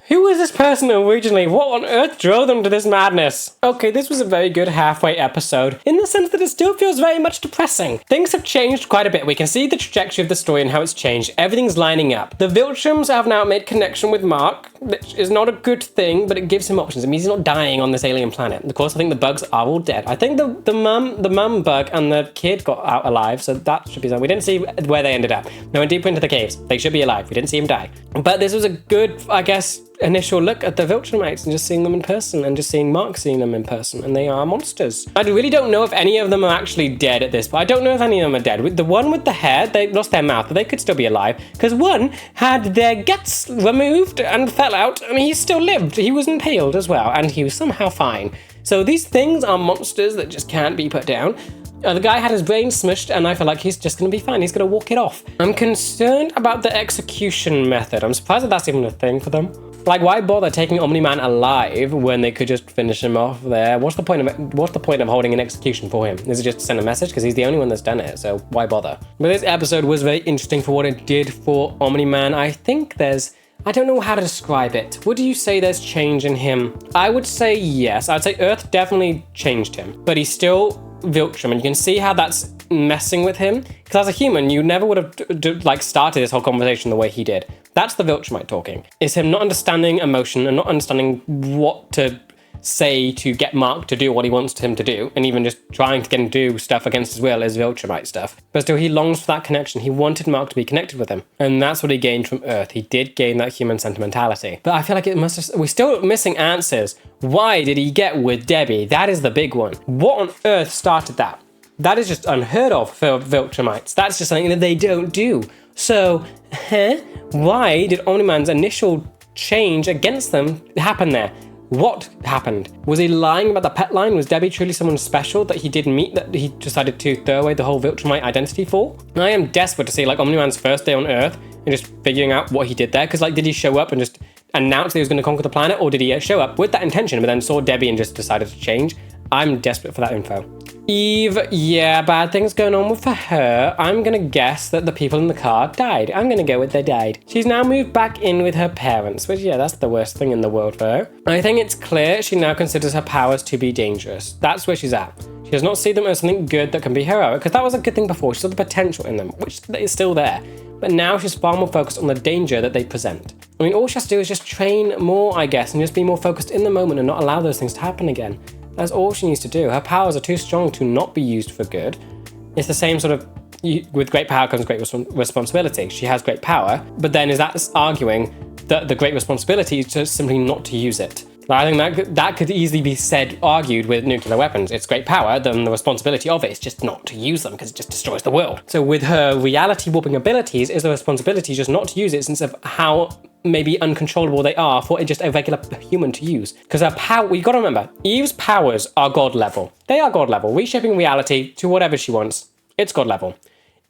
[SPEAKER 1] Who was this person originally? What on earth drove them to this madness? Okay, this was a very good halfway episode, in the sense that it still feels very much depressing. Things have changed quite a bit. We can see the trajectory of the story and how it's changed. Everything's lining up. The Viltrums have now made connection with Mark, which is not a good thing, but it gives him options. It means he's not dying on this alien planet. Of course, I think the bugs are all dead. I think the mum bug and the kid got out alive, so that should be something. We didn't see where they ended up. They went deeper into the caves. They should be alive. We didn't see him die. But this was a good, I guess, initial look at the Viltrumites and just seeing them in person and just seeing Mark seeing them in person, and they are monsters. I really don't know if any of them are actually dead at this point. I don't know if any of them are dead. The one with the hair, they lost their mouth, but they could still be alive because one had their guts removed and fell out, and he still lived. He was impaled as well, and he was somehow fine. So these things are monsters that just can't be put down. The guy had his brain smushed, and I feel like he's just going to be fine. He's going to walk it off. I'm concerned about the execution method. I'm surprised that that's even a thing for them. Like, why bother taking OMNI-MAN alive when they could just finish him off there? What's the point of holding an execution for him? Is it just to send a message? Because he's the only one that's done it, so why bother? But this episode was very interesting for what it did for OMNI-MAN. I think there's I don't know how to describe it. Would you say there's change in him? I would say yes. I'd say Earth definitely changed him, but he's still Viltrum, and you can see how that's messing with him. Because as a human, you never would have like started this whole conversation the way he did. That's the Viltrumite talking. It's him not understanding emotion and not understanding what to say to get Mark to do what he wants him to do, and even just trying to get him to do stuff against his will is Viltrumite stuff. But still, he longs for that connection. He wanted Mark to be connected with him, and that's what he gained from Earth. He did gain that human sentimentality. But I feel like we're still missing answers. Why did he get with Debbie? That is the big one. What on earth started that? That is just unheard of for Viltrumites. That's just something that they don't do. So, why did OMNI-MAN's initial change against them happen there? What happened? Was he lying about the pet line? Was Debbie truly someone special that he did meet that he decided to throw away the whole Viltrumite identity for? I am desperate to see like OMNI-MAN's first day on Earth and just figuring out what he did there. Because like, did he show up and just announce that he was going to conquer the planet, or did he show up with that intention but then saw Debbie and just decided to change? I'm desperate for that info. Eve, yeah, bad things going on with her. I'm gonna guess that the people in the car died. I'm gonna go with they died. She's now moved back in with her parents, which, yeah, that's the worst thing in the world for her. I think it's clear she now considers her powers to be dangerous. That's where she's at. She does not see them as something good that can be heroic, because that was a good thing before. She saw the potential in them, which is still there. But now she's far more focused on the danger that they present. I mean, all she has to do is just train more, I guess, and just be more focused in the moment and not allow those things to happen again. That's all she needs to do. Her powers are too strong to not be used for good. It's the same sort of, with great power comes great responsibility. She has great power, but then is that arguing that the great responsibility is just simply not to use it? I think that could easily be argued with nuclear weapons. It's great power, then the responsibility of it is just not to use them because it just destroys the world. So with her reality warping abilities, is the responsibility just not to use it since of how maybe uncontrollable they are for just a regular human to use. Because her power, you gotta remember, Eve's powers are God level. They are God level, reshaping reality to whatever she wants. It's God level.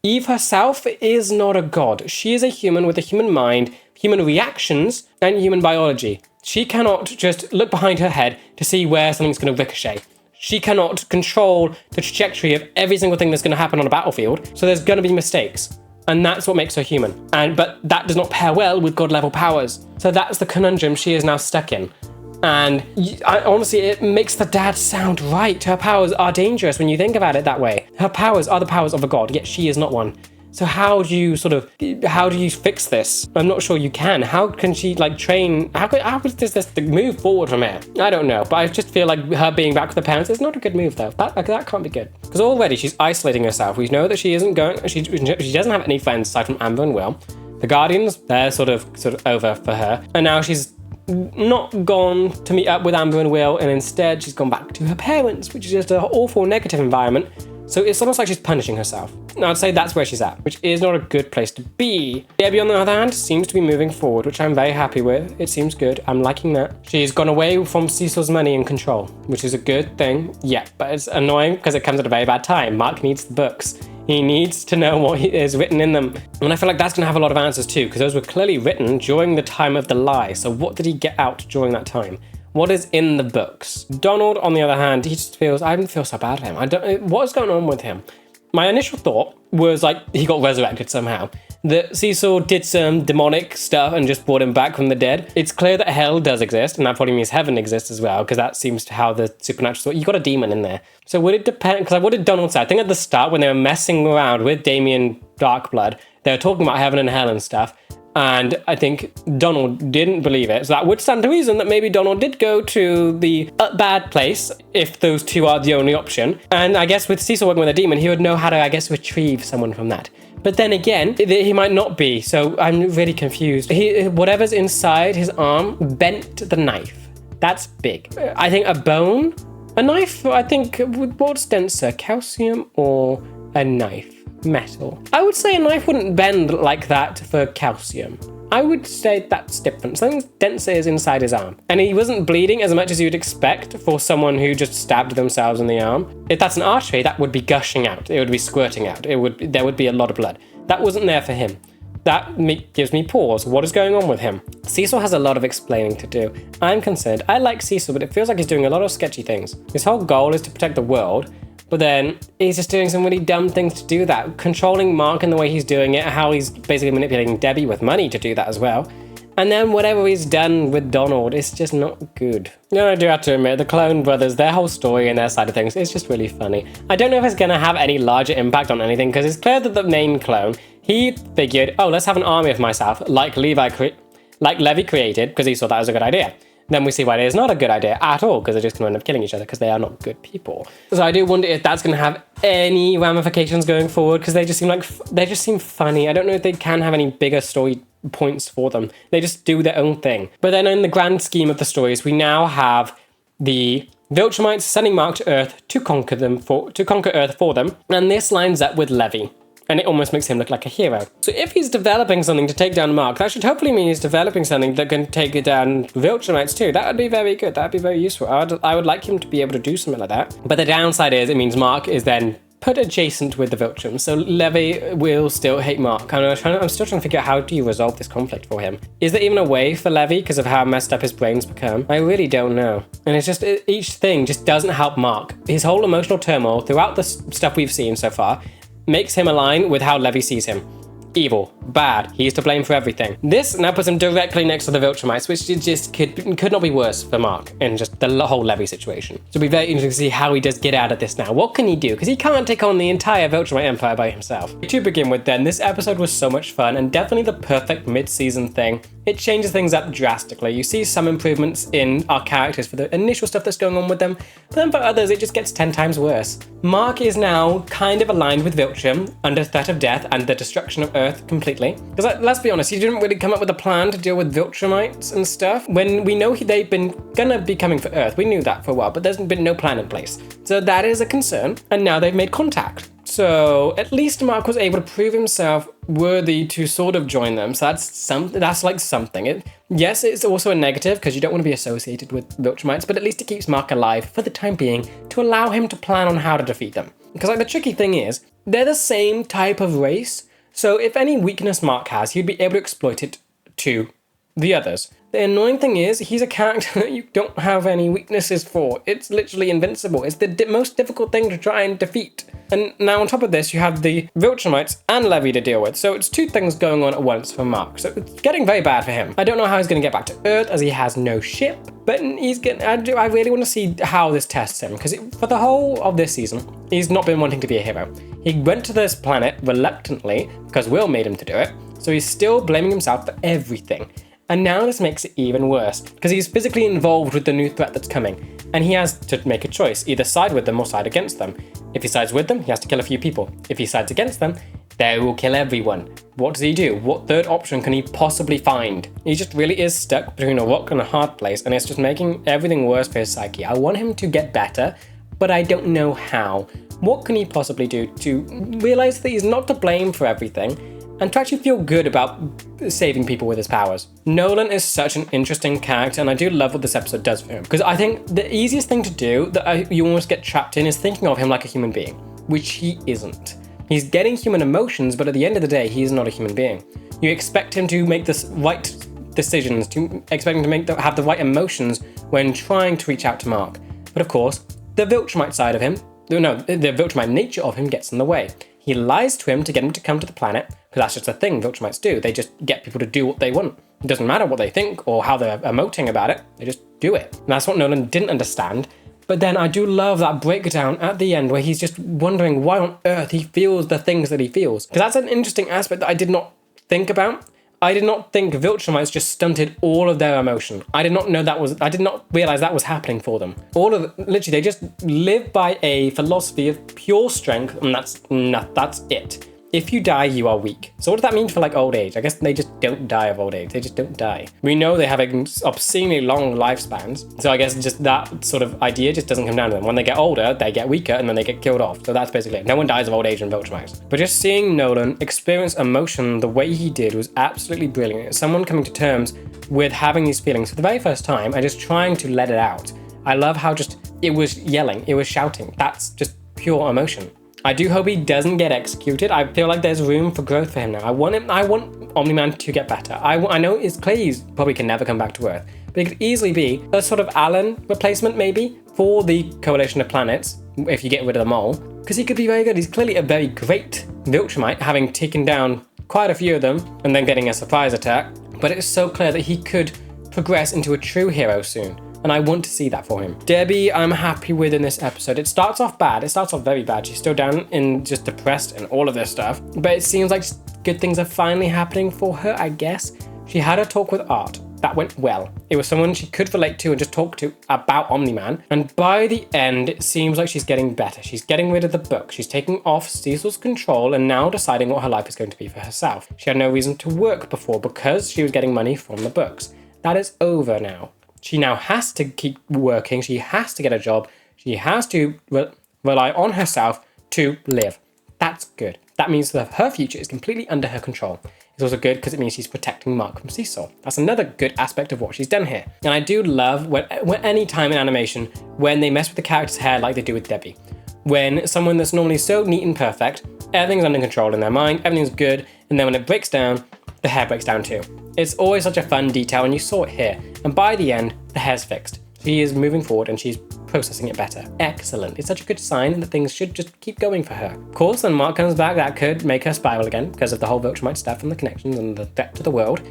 [SPEAKER 1] Eve herself is not a god. She is a human with a human mind, human reactions, and human biology. She cannot just look behind her head to see where something's going to ricochet. She cannot control the trajectory of every single thing that's going to happen on a battlefield, so there's going to be mistakes. And that's what makes her human. But that does not pair well with god-level powers. So that's the conundrum she is now stuck in. And honestly, it makes the dad sound right. Her powers are dangerous when you think about it that way. Her powers are the powers of a god, yet she is not one. So how do you fix this? I'm not sure you can. How can she like train? How does this move forward from here? I don't know, but I just feel like her being back with the parents is not a good move though. That can't be good. Because already she's isolating herself. We know that she isn't going, she doesn't have any friends aside from Amber and Will. The Guardians, they're sort of over for her. And now she's not gone to meet up with Amber and Will, and instead she's gone back to her parents, which is just an awful negative environment. So it's almost like she's punishing herself. Now I'd say that's where she's at, which is not a good place to be. Debbie, on the other hand, seems to be moving forward, which I'm very happy with. It seems good. I'm liking that. She's gone away from Cecil's money and control, which is a good thing. Yeah, but it's annoying because it comes at a very bad time. Mark needs the books. He needs to know what is written in them. And I feel like that's going to have a lot of answers too, because those were clearly written during the time of the lie. So what did he get out during that time? What is in the books? Donald, on the other hand, he just feels, I don't feel so bad for him. What is going on with him? My initial thought was like he got resurrected somehow. That Cecil did some demonic stuff and just brought him back from the dead. It's clear that hell does exist, and that probably means heaven exists as well, because that seems to how the supernatural, you got a demon in there. So would it depend, because what did Donald say? I think at the start when they were messing around with Damien Darkblood, they were talking about heaven and hell and stuff. And I think Donald didn't believe it. So that would stand to reason that maybe Donald did go to the bad place, if those two are the only option. And I guess with Cecil working with a demon, he would know how to, I guess, retrieve someone from that. But then again, he might not be. So I'm really confused. Whatever's inside his arm bent the knife. That's big. I think a bone, a knife, I think, what's denser, calcium or a knife? Metal. I would say a knife wouldn't bend like that for calcium. I would say that's different. Something denser is inside his arm. And he wasn't bleeding as much as you'd expect for someone who just stabbed themselves in the arm. If that's an artery, that would be gushing out. It would be squirting out. There would be a lot of blood. That wasn't there for him. That gives me pause. What is going on with him? Cecil has a lot of explaining to do. I'm concerned. I like Cecil, but it feels like he's doing a lot of sketchy things. His whole goal is to protect the world, but then he's just doing some really dumb things to do that. Controlling Mark in the way he's doing it, how he's basically manipulating Debbie with money to do that as well. And then whatever he's done with Donald, it's just not good. No, I do have to admit, the clone brothers, their whole story and their side of things, is just really funny. I don't know if it's going to have any larger impact on anything, because it's clear that the main clone, he figured, oh, let's have an army of myself, like Levi created, because he thought that was a good idea. Then we see why it is not a good idea at all, because they're just going to end up killing each other, because they are not good people. So I do wonder if that's going to have any ramifications going forward, because they just seem funny. I don't know if they can have any bigger story points for them. They just do their own thing. But then in the grand scheme of the stories, we now have the Viltrumites sending Mark to Earth to conquer Earth for them, and this lines up with Levi. And it almost makes him look like a hero. So if he's developing something to take down Mark, that should hopefully mean he's developing something that can take down Viltrumites too. That would be very good. That would be very useful. I would like him to be able to do something like that. But the downside is it means Mark is then put adjacent with the Viltrums. So Levi will still hate Mark. I'm still trying to figure out how do you resolve this conflict for him. Is there even a way for Levi because of how messed up his brain's become? I really don't know. And it's just, each thing just doesn't help Mark. His whole emotional turmoil throughout the stuff we've seen so far makes him align with how Levi sees him. Evil, bad, he's to blame for everything. This now puts him directly next to the Viltrumites, which just could not be worse for Mark in just the whole Levi situation. So it'll be very interesting to see how he does get out of this now. What can he do? Because he can't take on the entire Viltrumite Empire by himself. To begin with then, this episode was so much fun and definitely the perfect mid-season thing. It changes things up drastically. You see some improvements in our characters for the initial stuff that's going on with them, but then for others it just gets 10 times worse. Mark is now kind of aligned with Viltrum under threat of death and the destruction of Earth completely. Because let's be honest, he didn't really come up with a plan to deal with Viltrumites and stuff. When we know they've been gonna be coming for Earth, we knew that for a while, but there's been no plan in place. So that is a concern, and now they've made contact. So at least Mark was able to prove himself worthy to sort of join them. So that's like something. Yes, it's also a negative because you don't want to be associated with Viltrumites, but at least it keeps Mark alive for the time being to allow him to plan on how to defeat them. Because like the tricky thing is, they're the same type of race. So if any weakness Mark has, he'd be able to exploit it to the others. The annoying thing is, he's a character that you don't have any weaknesses for. It's literally invincible. It's the most difficult thing to try and defeat. And now on top of this, you have the Viltrumites and Levi to deal with. So it's two things going on at once for Mark. So it's getting very bad for him. I don't know how he's going to get back to Earth as he has no ship. But I really want to see how this tests him. Because for the whole of this season, he's not been wanting to be a hero. He went to this planet reluctantly because Will made him to do it. So he's still blaming himself for everything. And now this makes it even worse, because he's physically involved with the new threat that's coming, and he has to make a choice, either side with them or side against them. If he sides with them, he has to kill a few people. If he sides against them, they will kill everyone. What does he do? What third option can he possibly find? He just really is stuck between a rock and a hard place, and it's just making everything worse for his psyche. I want him to get better, but I don't know how. What can he possibly do to realize that he's not to blame for everything, and to actually feel good about saving people with his powers? Nolan is such an interesting character, and I do love what this episode does for him. Because I think the easiest thing to do that you almost get trapped in is thinking of him like a human being, which he isn't. He's getting human emotions, but at the end of the day, he is not a human being. You expect him to make the right decisions, to expect him to have the right emotions when trying to reach out to Mark. But of course, the Viltrumite side of him, the Viltrumite nature of him gets in the way. He lies to him to get him to come to the planet, because that's just a thing Viltrumites do. They just get people to do what they want. It doesn't matter what they think or how they're emoting about it, they just do it. And that's what Nolan didn't understand. But then I do love that breakdown at the end where he's just wondering why on earth he feels the things that he feels. Because that's an interesting aspect that I did not think about. I did not think Viltrumites just stunted all of their emotion. I did not realize that was happening for them. Literally, they just live by a philosophy of pure strength, and that's it. If you die, you are weak. So what does that mean for like old age? I guess they just don't die of old age. They just don't die. We know they have obscenely long lifespans. So I guess just that sort of idea just doesn't come down to them. When they get older, they get weaker and then they get killed off. So that's basically it. No one dies of old age in Viltrumites. But just seeing Nolan experience emotion the way he did was absolutely brilliant. It's someone coming to terms with having these feelings for the very first time and just trying to let it out. I love how it was yelling, it was shouting. That's just pure emotion. I do hope he doesn't get executed. I feel like there's room for growth for him now. I want OMNI-MAN to get better. I know it's clear he probably can never come back to Earth, but it could easily be a sort of Alan replacement maybe for the coalition of planets if you get rid of them all, because he could be very good. He's clearly a very great Viltrumite, having taken down quite a few of them and then getting a surprise attack. but it's so clear that he could progress into a true hero soon. And I want to see that for him. Debbie, I'm happy with in this episode. It starts off bad. It starts off very bad. She's still down and just depressed and all of this stuff. But it seems like good things are finally happening for her, I guess. She had a talk with Art. That went well. It was someone she could relate to and just talk to about OMNI-MAN. And by the end, it seems like she's getting better. She's getting rid of the book. She's taking off Cecil's control and now deciding what her life is going to be for herself. She had no reason to work before because she was getting money from the books. That is over now. She now has to keep working. She has to get a job. She has to rely on herself to live. That's good. That means that her future is completely under her control. It's also good because it means she's protecting Mark from Cecil. That's another good aspect of what she's done here. And I do love when any time in animation when they mess with the character's hair like they do with Debbie. When someone that's normally so neat and perfect, everything's under control in their mind, everything's good, and then when it breaks down, the hair breaks down too. It's always such a fun detail and you saw it here. And by the end, the hair's fixed. She is moving forward and she's processing it better. Excellent. It's such a good sign that things should just keep going for her. Of course, when Mark comes back, that could make her spiral again because of the whole Viltrumite stuff and the connections and the depth of the world.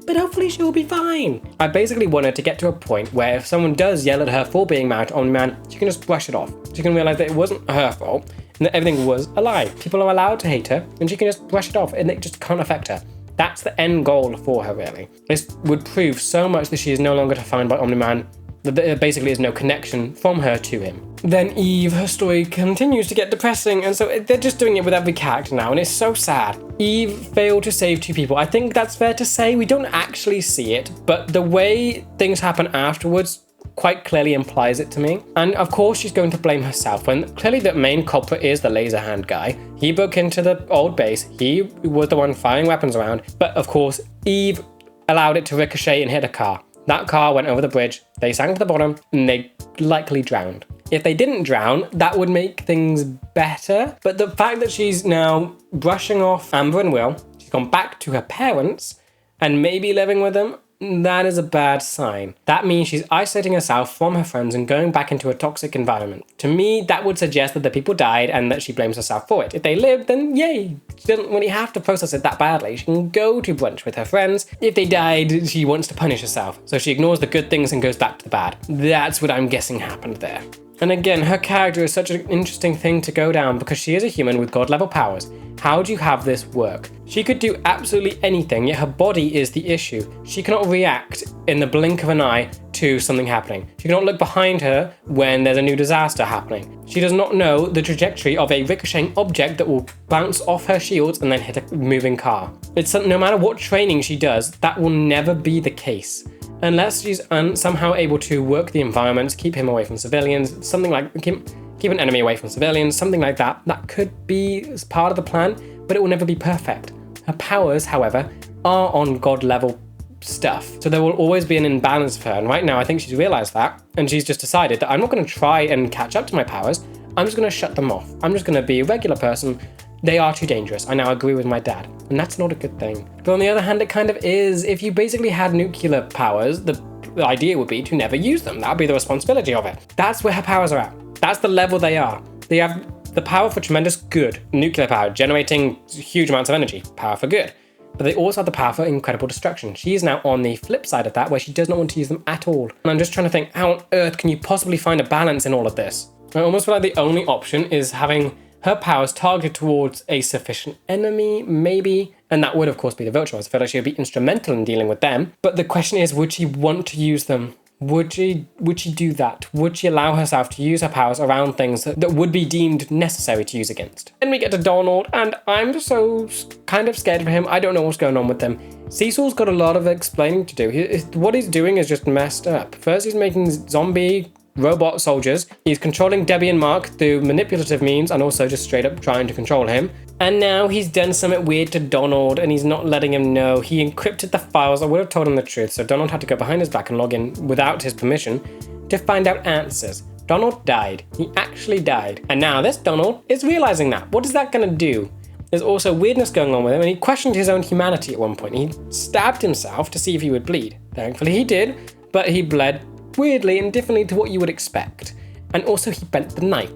[SPEAKER 1] But hopefully she'll be fine. I basically want her to get to a point where if someone does yell at her for being married to OMNI-MAN, she can just brush it off. She can realize that it wasn't her fault and that everything was a lie. People are allowed to hate her and she can just brush it off and it just can't affect her. That's the end goal for her, really. This would prove so much that she is no longer defined by OMNI-MAN, that there basically is no connection from her to him. Then Eve, her story continues to get depressing, and so they're just doing it with every character now, and it's so sad. Eve failed to save 2 people. I think that's fair to say. We don't actually see it, but the way things happen afterwards quite clearly implies it to me. And of course she's going to blame herself when clearly the main culprit is the laser hand guy. He broke into the old base. He was the one firing weapons around. But of course, Eve allowed it to ricochet and hit a car. That car went over the bridge. They sank to the bottom and they likely drowned. If they didn't drown, that would make things better. But the fact that she's now brushing off Amber and Will, she's gone back to her parents and maybe living with them, that is a bad sign. That means she's isolating herself from her friends and going back into a toxic environment. To me, that would suggest that the people died and that she blames herself for it. If they lived, then yay. She doesn't really have to process it that badly. She can go to brunch with her friends. If they died, she wants to punish herself. So she ignores the good things and goes back to the bad. That's what I'm guessing happened there. And again, her character is such an interesting thing to go down because she is a human with god-level powers. How do you have this work? She could do absolutely anything, yet her body is the issue. She cannot react in the blink of an eye to something happening. She cannot look behind her when there's a new disaster happening. She does not know the trajectory of a ricocheting object that will bounce off her shields and then hit a moving car. No matter what training she does, that will never be the case. Unless she's somehow able to work the environment, keep him away from civilians, something like keep an enemy away from civilians, something like that. That could be part of the plan, but it will never be perfect. Her powers, however, are on god level stuff. So there will always be an imbalance for her. And right now, I think she's realized that. And she's just decided that I'm not going to try and catch up to my powers. I'm just going to shut them off. I'm just going to be a regular person. They are too dangerous. I now agree with my dad. And that's not a good thing. But on the other hand, it kind of is. If you basically had nuclear powers, the idea would be to never use them. That would be the responsibility of it. That's where her powers are at. That's the level they are. They have the power for tremendous good. Nuclear power, generating huge amounts of energy. Power for good. But they also have the power for incredible destruction. She is now on the flip side of that, where she does not want to use them at all. And I'm just trying to think, how on earth can you possibly find a balance in all of this? I almost feel like the only option is having her powers targeted towards a sufficient enemy, maybe. And that would, of course, be the Viltrumites. I feel like she would be instrumental in dealing with them. But the question is, would she want to use them? Would she do that? Would she allow herself to use her powers around things that would be deemed necessary to use against? Then we get to Donald, and I'm just so kind of scared for him. I don't know what's going on with them. Cecil's got a lot of explaining to do. What he's doing is just messed up. First, he's making zombie robot soldiers. He's controlling Debbie and Mark through manipulative means and also just straight up trying to control him. And now he's done something weird to Donald and he's not letting him know. He encrypted the files. I would have told him the truth, so Donald had to go behind his back and log in without his permission to find out answers. Donald died. He actually died. And now this Donald is realizing that. What is that going to do? There's also weirdness going on with him, and he questioned his own humanity at one point. He stabbed himself to see if he would bleed. Thankfully he did, but he bled weirdly and differently to what you would expect. And also he bent the knife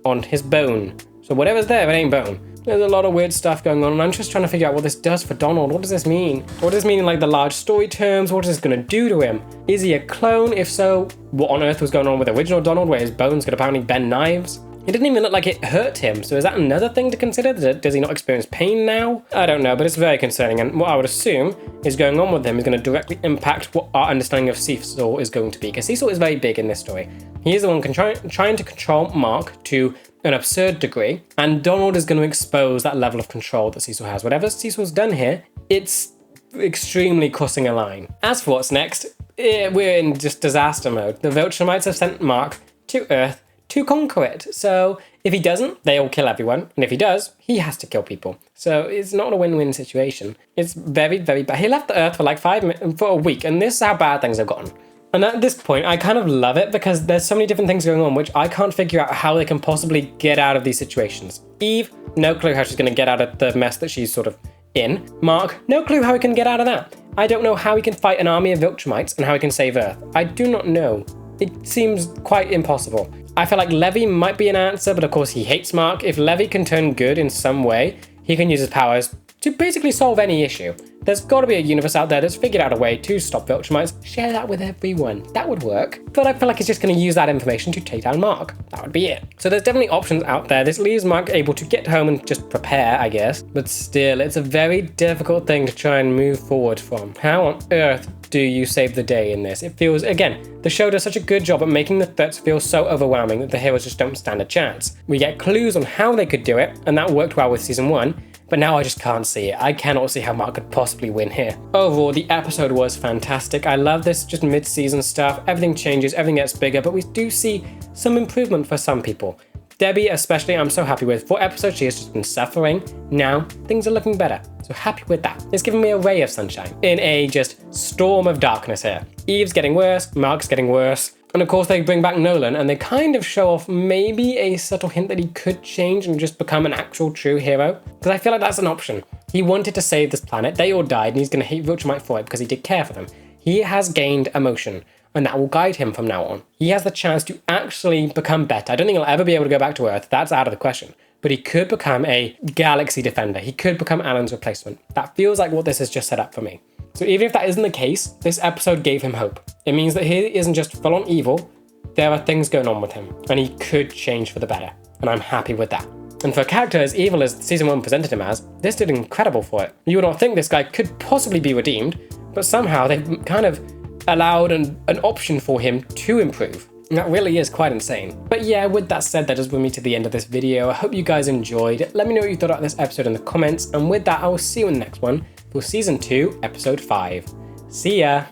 [SPEAKER 1] on his bone. So whatever's there, it ain't bone. There's a lot of weird stuff going on, and I'm just trying to figure out what this does for Donald. What does this mean? What does this mean in like the large story terms? What is this gonna do to him? Is he a clone? If so, what on earth was going on with original Donald where his bones could apparently bend knives? It didn't even look like it hurt him, so is that another thing to consider? Does he not experience pain now? I don't know, but it's very concerning, and what I would assume is going on with him is going to directly impact what our understanding of Cecil is going to be, because Cecil is very big in this story. He is the one trying to control Mark to an absurd degree, and Donald is going to expose that level of control that Cecil has. Whatever Cecil's done here, it's extremely crossing a line. As for what's next, we're in just disaster mode. The Viltrumites have sent Mark to Earth to conquer it. So if he doesn't, they'll kill everyone. And if he does, he has to kill people. So it's not a win-win situation. It's very, very bad. He left the Earth for like for a week, and this is how bad things have gotten. And at this point, I kind of love it because there's so many different things going on which I can't figure out how they can possibly get out of these situations. Eve, no clue how she's going to get out of the mess that she's sort of in. Mark, no clue how he can get out of that. I don't know how he can fight an army of Viltrumites and how he can save Earth. I do not know. It seems quite impossible. I feel like Levy might be an answer, but of course he hates Mark. If Levy can turn good in some way, he can use his powers to basically solve any issue. There's got to be a universe out there that's figured out a way to stop Viltrumites. Share that with everyone. That would work. But I feel like he's just going to use that information to take down Mark. That would be it. So there's definitely options out there. This leaves Mark able to get home and just prepare, I guess. But still, it's a very difficult thing to try and move forward from. How on earth do you save the day in this? It feels, again, the show does such a good job at making the threats feel so overwhelming that the heroes just don't stand a chance. We get clues on how they could do it, and that worked well with season 1. But now I just can't see it. I cannot see how Mark could possibly win here. Overall, the episode was fantastic. I love this just mid-season stuff. Everything changes, everything gets bigger, but we do see some improvement for some people. Debbie especially, I'm so happy with. For episodes, she has just been suffering. Now, things are looking better. So happy with that. It's giving me a ray of sunshine in a just storm of darkness here. Eve's getting worse, Mark's getting worse. And of course they bring back Nolan and they kind of show off maybe a subtle hint that he could change and just become an actual true hero. Because I feel like that's an option. He wanted to save this planet, they all died, and he's going to hate Viltrumite for it because he did care for them. He has gained emotion, and that will guide him from now on. He has the chance to actually become better. I don't think he'll ever be able to go back to Earth, that's out of the question. But he could become a galaxy defender. He could become Alan's replacement. That feels like what this has just set up for me. So even if that isn't the case, this episode gave him hope. It means that he isn't just full on evil, there are things going on with him, and he could change for the better. And I'm happy with that. And for a character as evil as season 1 presented him as, this did incredible for it. You would not think this guy could possibly be redeemed, but somehow they've kind of allowed an option for him to improve. And that really is quite insane. But yeah, with that said, that does bring me to the end of this video. I hope you guys enjoyed. Let me know what you thought about this episode in the comments. And with that, I will see you in the next one for season 2, episode 5. See ya!